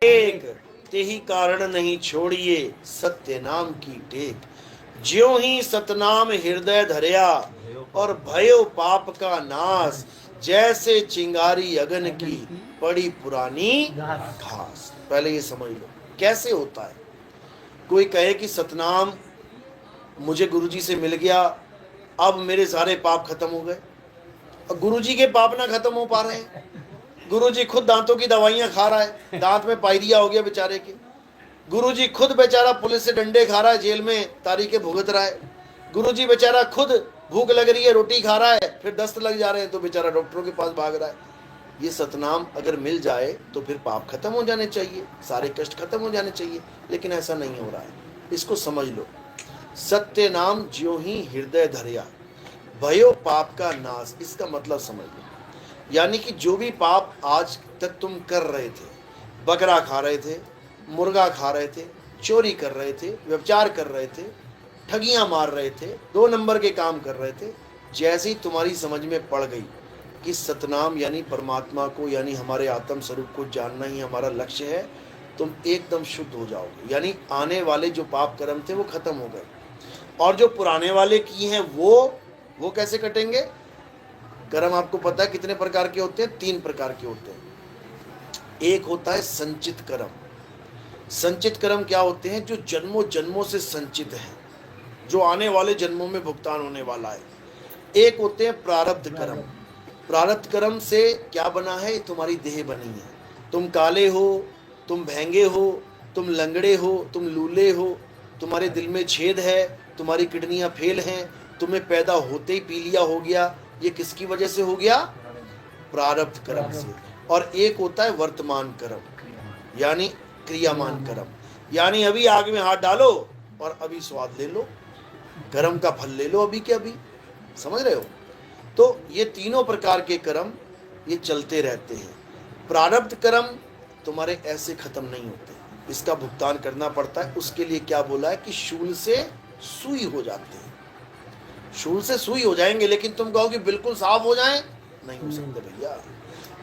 एक तेहि कारण नहीं छोड़िए सत्य नाम की टेक। ज्यों ही सतनाम हृदय धरया और भयो पाप का नाश। जैसे चिंगारी अगन की पड़ी पुरानी घास। पहले ये समझ लो कैसे होता है। कोई कहे कि सतनाम मुझे गुरुजी से मिल गया, अब मेरे सारे पाप खत्म हो गए। और गुरुजी के पाप ना खत्म हो पा रहे हैं। गुरुजी खुद दांतों की दवाइयां खा रहा है, दांत में पायरिया हो गया बेचारे के। गुरुजी खुद बेचारा पुलिस से डंडे खा रहा है, जेल में तारीखें भुगत रहा है। गुरुजी बेचारा खुद भूख लग रही है, रोटी खा रहा है, फिर दस्त लग जा रहे हैं तो बेचारा डॉक्टरों के पास भाग रहा है। ये सतनाम अगर मिल जाए तो फिर पाप खत्म हो जाने चाहिए, सारे कष्ट खत्म हो जाने चाहिए, लेकिन ऐसा नहीं हो रहा है। इसको समझ लो। सत्य नाम ज्यों ही हृदय धरया भयो पाप का नाश। इसका मतलब समझ लो, यानी कि जो भी पाप आज तक तुम कर रहे थे, बकरा खा रहे थे, मुर्गा खा रहे थे, चोरी कर रहे थे, व्यभिचार कर रहे थे, ठगियां मार रहे थे, 2 नंबर के काम कर रहे थे, जैसे ही तुम्हारी समझ में पड़ गई कि सतनाम यानी परमात्मा को, यानी हमारे आत्म स्वरूप को जानना ही हमारा लक्ष्य है, तुम एकदम शुद्ध हो जाओगे। यानी आने वाले जो पाप कर्म थे वो खत्म हो गए, और जो पुराने वाले किए हैं वो कैसे कटेंगे। कर्म आपको पता है कितने प्रकार के होते हैं? 3 प्रकार के होते हैं। एक होता है संचित कर्म। संचित कर्म क्या होते हैं? जो जन्मों जन्मों से संचित है, जो आने वाले जन्मों में भुगतान होने वाला है। एक होते हैं प्रारब्ध कर्म। प्रारब्ध कर्म से क्या बना है? तुम्हारी देह बनी है। तुम काले हो, तुम भैंगे हो, तुम लंगड़े हो, तुम लूले हो, तुम्हारे दिल में छेद है, तुम्हारी किडनियां फेल हैं, तुम्हें पैदा होते ही पीलिया हो गया। ये किसकी वजह से हो गया? प्रारब्ध कर्म से। और एक होता है वर्तमान कर्म, यानी क्रियामान कर्म, यानी अभी आग में हाथ डालो और अभी स्वाद ले लो, कर्म का फल ले लो अभी के अभी। समझ रहे हो? तो ये तीनों प्रकार के कर्म ये चलते रहते हैं। प्रारब्ध कर्म तुम्हारे ऐसे खत्म नहीं होते, इसका भुगतान करना पड़ता है। उसके लिए क्या बोला है कि शूल से सुई हो जाते हैं। शूल से सुई हो जाएंगे, लेकिन तुम कहो कि बिल्कुल साफ हो जाएं, नहीं हो सकते भैया।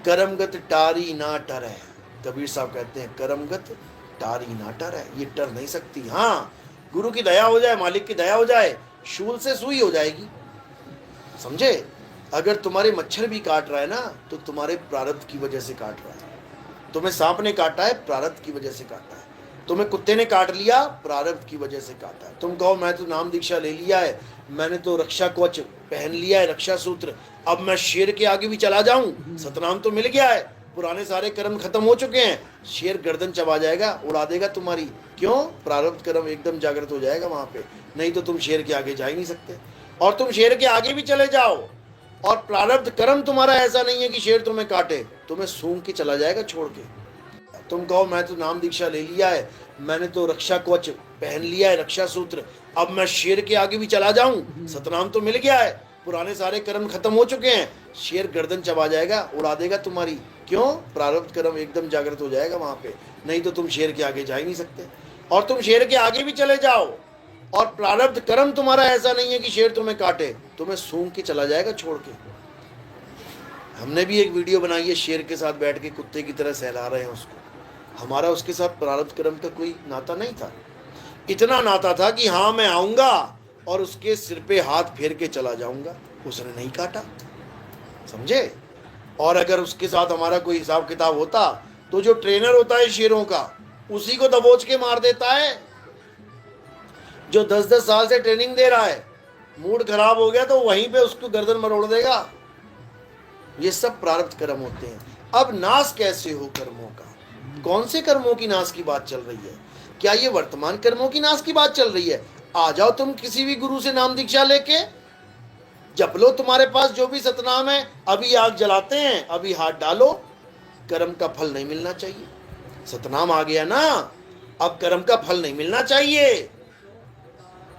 कर्मगत टारी ना टर है। कबीर साहब कहते हैं कर्मगत टारी ना टर है, ये टर नहीं सकती। हाँ, गुरु की दया हो जाए, मालिक की दया हो जाए, शूल से सुई हो जाएगी। समझे? अगर तुम्हारे मच्छर भी काट रहा है ना, तो तुम्हारे प्रारब्ध की वजह से काट रहा है। तुम्हें सांप ने काटा है, प्रारब्ध की वजह से काटा है। तुम्हें कुत्ते ने काट लिया, प्रारब्ध की वजह से काटा है। तुम कहो मैं तो नाम दीक्षा ले लिया है, मैंने तो रक्षा कवच पहन लिया है, रक्षा सूत्र, अब मैं शेर के आगे भी चला जाऊं, सतनाम तो मिल गया है, पुराने सारे कर्म खत्म हो चुके हैं, शेर गर्दन चबा जाएगा, उड़ा देगा तुम्हारी। क्यों? प्रारब्ध कर्म एकदम जागृत हो जाएगा वहां पे। नहीं तो तुम शेर के आगे जा ही नहीं सकते। और तुम शेर के आगे भी चले जाओ और प्रारब्ध कर्म तुम्हारा ऐसा नहीं है कि शेर तुम्हें काटे, तुम्हें सूंघ के चला जाएगा छोड़ के। तुम कहो मैं तो नाम दीक्षा ले लिया है, मैंने तो रक्षा कवच पहन लिया है, रक्षा सूत्र, अब मैं शेर के आगे भी चला जाऊं, सतनाम तो मिल गया है, पुराने सारे कर्म खत्म हो चुके हैं, शेर गर्दन चबा जाएगा, उड़ा देगा तुम्हारी। क्यों? प्रारब्ध कर्म एकदम जागृत हो जाएगा वहां पे। नहीं तो तुम शेर के आगे जा ही नहीं सकते। और तुम शेर के आगे भी चले जाओ और प्रारब्ध कर्म तुम्हारा ऐसा नहीं है कि शेर तुम्हें काटे, तुम्हें सूंघ के चला जाएगा छोड़ के। हमने भी एक वीडियो बनाई है, शेर के साथ बैठ के कुत्ते की तरह सहला रहे हैं उसको। हमारा उसके साथ प्रारब्ध कर्म का कोई नाता नहीं था। इतना नाता था कि हाँ मैं आऊंगा और उसके सिर पे हाथ फेर के चला जाऊंगा, उसने नहीं काटा। समझे? और अगर उसके साथ हमारा कोई हिसाब किताब होता तो जो ट्रेनर होता है शेरों का, उसी को दबोच के मार देता है। जो 10-10 साल से ट्रेनिंग दे रहा है, मूड खराब हो गया तो वहीं पे उसको गर्दन मरोड़ देगा। ये सब प्रारब्ध कर्म होते हैं। अब नाश कैसे हो कर्मों का? कौन से कर्मों की नाश की बात चल रही है? क्या ये वर्तमान कर्मों की नाश की बात चल रही है? आ जाओ तुम किसी भी गुरु से नाम दीक्षा लेके, जप लो, तुम्हारे पास जो भी सतनाम है, अभी आग जलाते हैं, अभी हाथ डालो, कर्म का फल नहीं मिलना चाहिए। सतनाम आ गया ना, अब कर्म का फल नहीं मिलना चाहिए।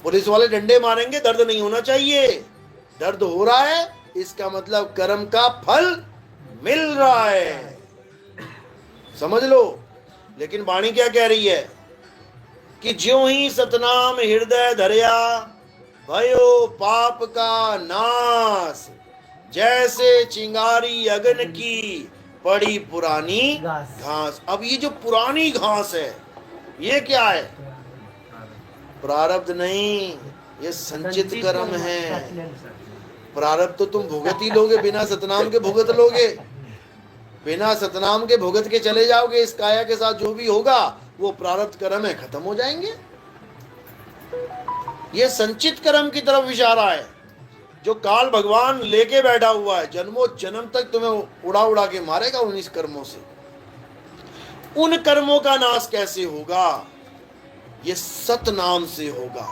पुलिस वाले डंडे मारेंगे, दर्द नहीं होना चाहिए। दर्द हो रहा है, इसका मतलब कर्म का फल मिल रहा है। समझ लो। लेकिन वाणी क्या कह रही है कि ज्यों ही सतनाम हृदय धरया भयो पाप का नाश। जैसे चिंगारी अगन की पड़ी पुरानी घास। अब ये जो पुरानी घास है ये क्या है? प्रारब्ध नहीं, ये संचित कर्म है। प्रारब्ध तो तुम भुगत ही लोगे, बिना सतनाम के भुगत लोगे। बिना सतनाम के भुगत के चले जाओगे। इस काया के साथ जो भी होगा वो प्रारब्ध कर्म है, खत्म हो जाएंगे। ये संचित कर्म की तरफ इशारा है, जो काल भगवान लेके बैठा हुआ है। जन्मों जन्म तक तुम्हें उड़ा उड़ा के मारेगा उन इस कर्मों से। उन कर्मों का नाश कैसे होगा? ये सतनाम से होगा,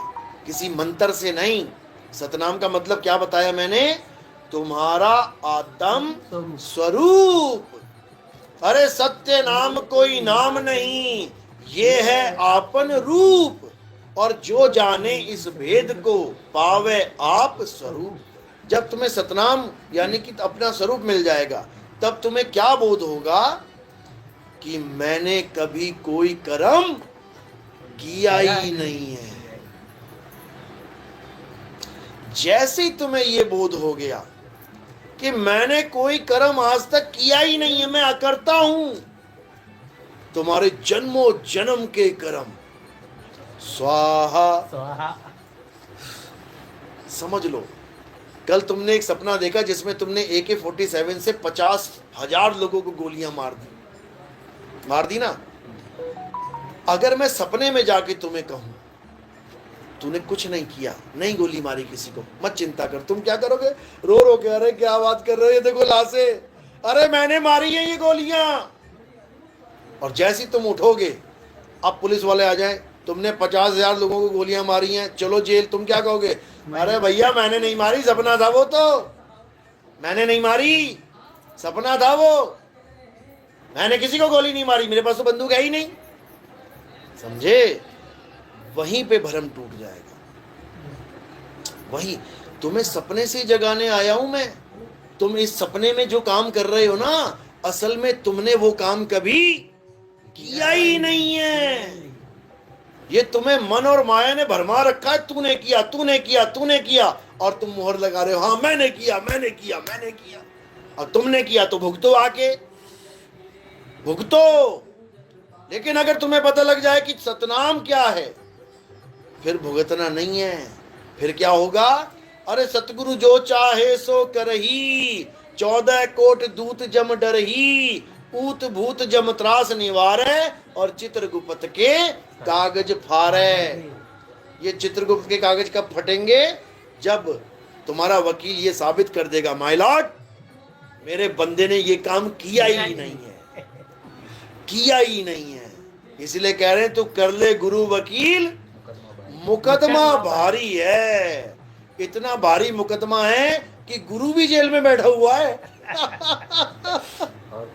किसी मंत्र से नहीं। सतनाम का मतलब क्या बताया मैंने? तुम्हारा आत्म स्वरूप। अरे सत्य नाम कोई नाम नहीं, ये है आपन रूप। और जो जाने इस भेद को पावे आप स्वरूप। जब तुम्हें सतनाम यानी कि अपना स्वरूप मिल जाएगा, तब तुम्हें क्या बोध होगा कि मैंने कभी कोई कर्म किया ही नहीं है। जैसे ही तुम्हें यह बोध हो गया कि मैंने कोई कर्म आज तक किया ही नहीं है, मैं अकर्ता हूं, तुम्हारे जन्मों जन्म के कर्म स्वाहा। समझ लो, कल तुमने एक सपना देखा जिसमें तुमने AK-47 से 50,000 लोगों को गोलियां मार दी ना। अगर मैं सपने में जाके तुम्हें कहूं तूने कुछ नहीं किया, नहीं गोली मारी किसी को, मत चिंता कर, तुम क्या करोगे? रो रो के, अरे क्या बात कर रहे हो, देखो लाशें, अरे मैंने मारी है ये गोलियां। और जैसे तुम उठोगे, अब पुलिस वाले आ जाए, तुमने 50,000 लोगों को गोलियां मारी हैं, चलो जेल, तुम क्या कहोगे? अरे भैया मैंने नहीं मारी, सपना था वो, तो मैंने नहीं मारी, सपना था वो, मैंने किसी को गोली नहीं मारी, मेरे पास तो बंदूक है ही नहीं। समझे? वहीं पे भ्रम टूट जाएगा। वही तुम्हें सपने से जगाने आया हूं मैं। तुम इस सपने में जो काम कर रहे हो ना, असल में तुमने वो काम कभी किया ही नहीं है। ये तुम्हें मन और माया ने भरमा रखा है, तूने किया, तूने किया, तूने किया, और तुम मोहर लगा रहे हो, हाँ मैंने किया, मैंने किया, मैंने किया। और तुमने किया तो भुगतो, आके भुगतो। लेकिन अगर तुम्हें पता लग जाए कि सतनाम क्या है, फिर भुगतना नहीं है। फिर क्या होगा? अरे सतगुरु जो चाहे सो करही, 14 कोट दूत जम डरही, ऊत भूत जम त्रास निवारे, और चित्रगुप्त के कागज फारे। ये चित्रगुप्त के कागज कब फटेंगे? जब तुम्हारा वकील ये साबित कर देगा, माय लॉर्ड मेरे बंदे ने ये काम किया ही नहीं है, किया ही नहीं है। इसलिए कह रहे हैं तू कर ले गुरु वकील, मुकदमा भारी है। इतना भारी मुकदमा है कि गुरु भी जेल में बैठा हुआ है। और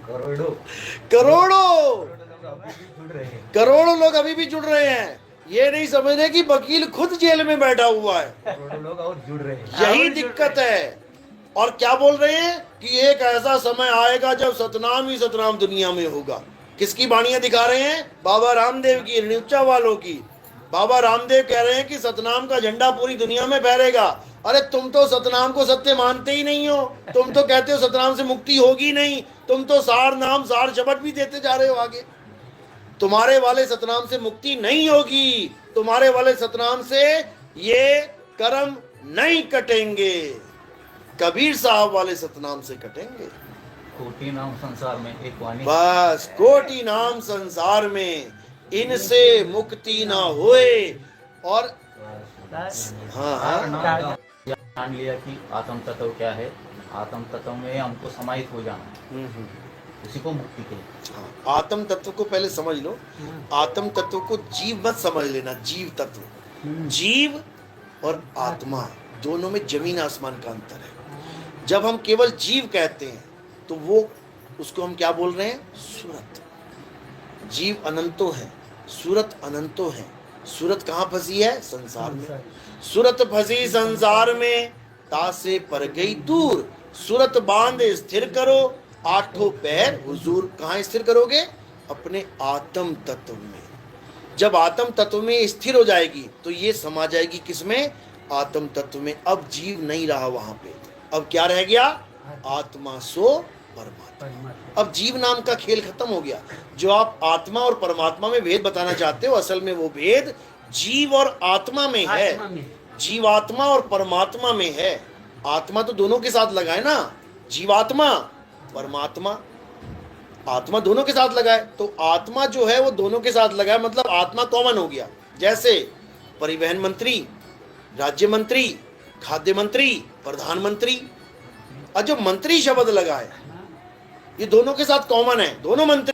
करोड़ों लोग अभी भी जुड़ रहे हैं। ये नहीं समझ रहे कि वकील खुद जेल में बैठा हुआ है। करोड़ों लोग और जुड़ रहे हैं। यही दिक्कत है। और क्या बोल रहे हैं कि एक ऐसा समय आएगा जब सतनाम ही सतनाम दुनिया में होगा। किसकी वाणियां दिखा रहे हैं? बाबा रामदेव की, ऋचा वालों की। बाबा रामदेव कह रहे हैं कि सतनाम का झंडा पूरी दुनिया में फहरेगा। अरे तुम तो सतनाम को सत्य मानते ही नहीं हो। तुम तो कहते हो सतनाम से मुक्ति होगी नहीं। तुम तो सार नाम सार शब्द भी देते जा रहे हो आगे। तुम्हारे वाले सतनाम से मुक्ति नहीं होगी। तुम्हारे वाले सतनाम से ये कर्म नहीं कटेंगे। कबीर साहब वाले सतनाम से कटेंगे। कोटि नाम संसार में एक वाणी, बस कोटि नाम संसार में इनसे मुक्ति ना होए। और हाँ, जान लिया कि आत्म तत्व क्या है। आत्म तत्व में हमको समाहित हो जाना, उसी को मुक्ति के। हाँ, आत्म तत्व को पहले समझ लो। आत्म तत्व को जीव मत समझ लेना। जीव तत्व, जीव और आत्मा दोनों में जमीन आसमान का अंतर है। जब हम केवल जीव कहते हैं तो वो उसको हम क्या बोल रहे हैं? सूरत। जीव अनंतो है, सूरत अनंतो है। सूरत कहाँ फंसी है? संसार में। सूरत फंसी संसार में, तासे पर गई दूर। सूरत बांध स्थिर करो, आठों पैर हुजूर। कहाँ स्थिर करोगे? अपने आत्म तत्व में। जब आत्म तत्व में स्थिर हो जाएगी तो ये समा जाएगी किसमें? आत्म तत्व में। अब जीव नहीं रहा वहां पे। अब क्या रह गया? आत्मा सो परमात्मा। अब जीव नाम का खेल खत्म हो गया। जो आप आत्मा और परमात्मा में भेद बताना चाहते हो, असल में वो भेद जीव और आत्मा में है, जीवात्मा और परमात्मा में है। आत्मा तो दोनों के साथ लगाए ना, जीवात्मा परमात्मा, आत्मा दोनों के साथ लगाए। तो आत्मा जो है वो दोनों के साथ लगाए, मतलब आत्मा कॉमन हो गया। जैसे परिवहन मंत्री, राज्य मंत्री, खाद्य मंत्री, प्रधानमंत्री, और जो मंत्री शब्द लगाए ये दोनों के साथ कॉमन है, दोनों मंत्री